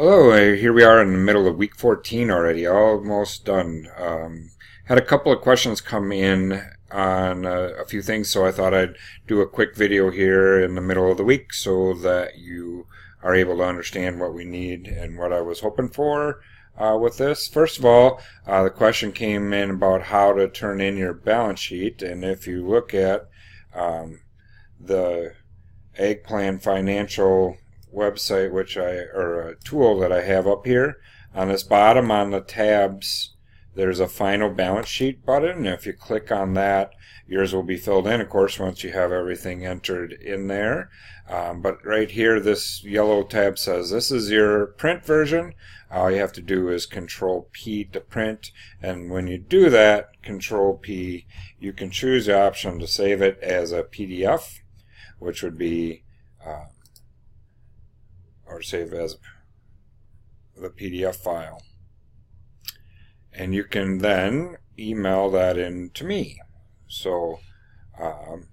Hello, here we are in the middle of week 14 already, almost done. Had a couple of questions come in on a few things, so I thought I'd do a quick video here in the middle of the week so that you are able to understand what we need and what I was hoping for with this. First of all, the question came in about how to turn in your balance sheet, and if you look at the Eggplan Financial website, or a tool that I have up here. On this bottom on the tabs, there's a final balance sheet button. If you click on that, yours will be filled in, of course, once you have everything entered in there. But right here, this yellow tab says this is your print version. All you have to do is Control P to print, and when you do that, Control P, you can choose the option to save it as a PDF, which would be or save as the PDF file. And you can then email that in to me. So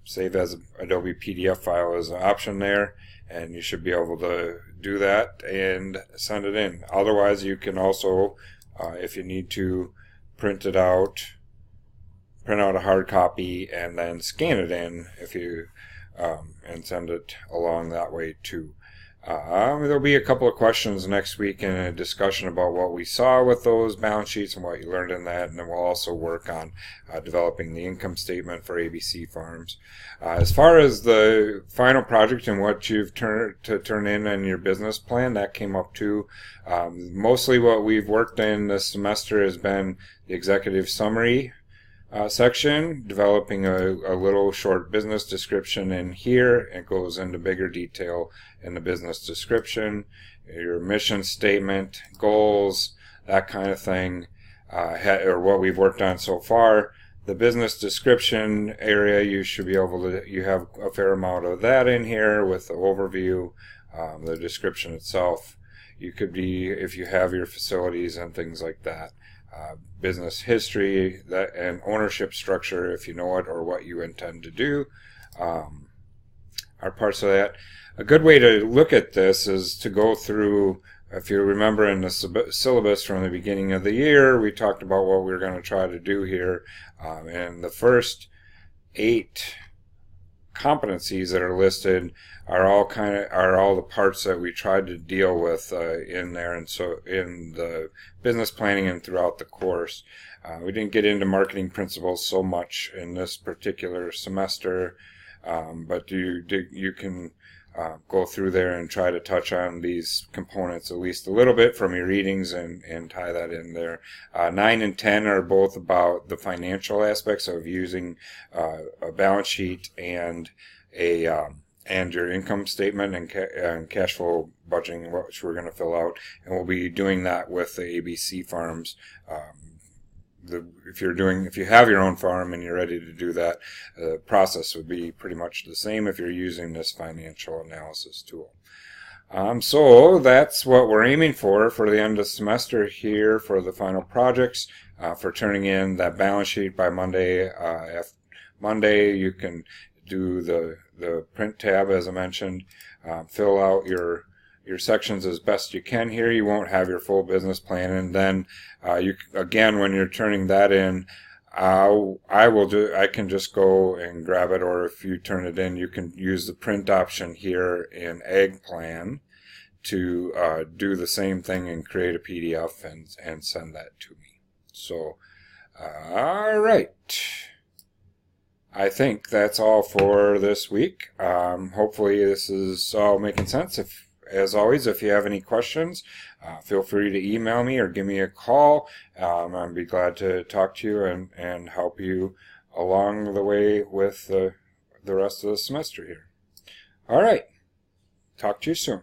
save as Adobe PDF file is an option there, and you should be able to do that and send it in. Otherwise, you can also, if you need to, print out a hard copy and then scan it in if you and send it along that way too. There'll be a couple of questions next week and a discussion about what we saw with those balance sheets and what you learned in that, and then we'll also work on developing the income statement for ABC Farms. As far as the final project and what you've turn in your business plan, that came up too. Mostly what we've worked in this semester has been the executive summary section, developing a little short business description in here. It goes into bigger detail in the business description, your mission statement, goals, that kind of thing, or what we've worked on so far. The business description area, you should be able to, you have a fair amount of that in here with the overview, the description itself. You could be, if you have your facilities and things like that. Business history and ownership structure, if you know it or what you intend to do, are parts of that. A good way to look at this is to go through, if you remember in the syllabus from the beginning of the year, we talked about what we were going to try to do here, and the first 8 competencies that are listed are all the parts that we tried to deal with in there, and so in the business planning and throughout the course. We didn't get into marketing principles so much in this particular semester, but you can go through there and try to touch on these components at least a little bit from your readings and tie that in there. 9 and 10 are both about the financial aspects of using a balance sheet and and your income statement and cash flow budgeting, which we're going to fill out, and we'll be doing that with the ABC Farms. If you have your own farm and you're ready to do that, the process would be pretty much the same if you're using this financial analysis tool. So that's what we're aiming for the end of the semester here for the final projects, for turning in that balance sheet by Monday. Monday you can do the print tab, as I mentioned, fill out your sections as best you can here. You won't have your full business plan, and then again, when you're turning that in, I can just go and grab it, or if you turn it in, you can use the print option here in Eggplan to do the same thing and create a PDF and send that to me. So, all right. I think that's all for this week. Hopefully this is all making sense. As always, if you have any questions, feel free to email me or give me a call. I'd be glad to talk to you and help you along the way with the rest of the semester here. All right. Talk to you soon.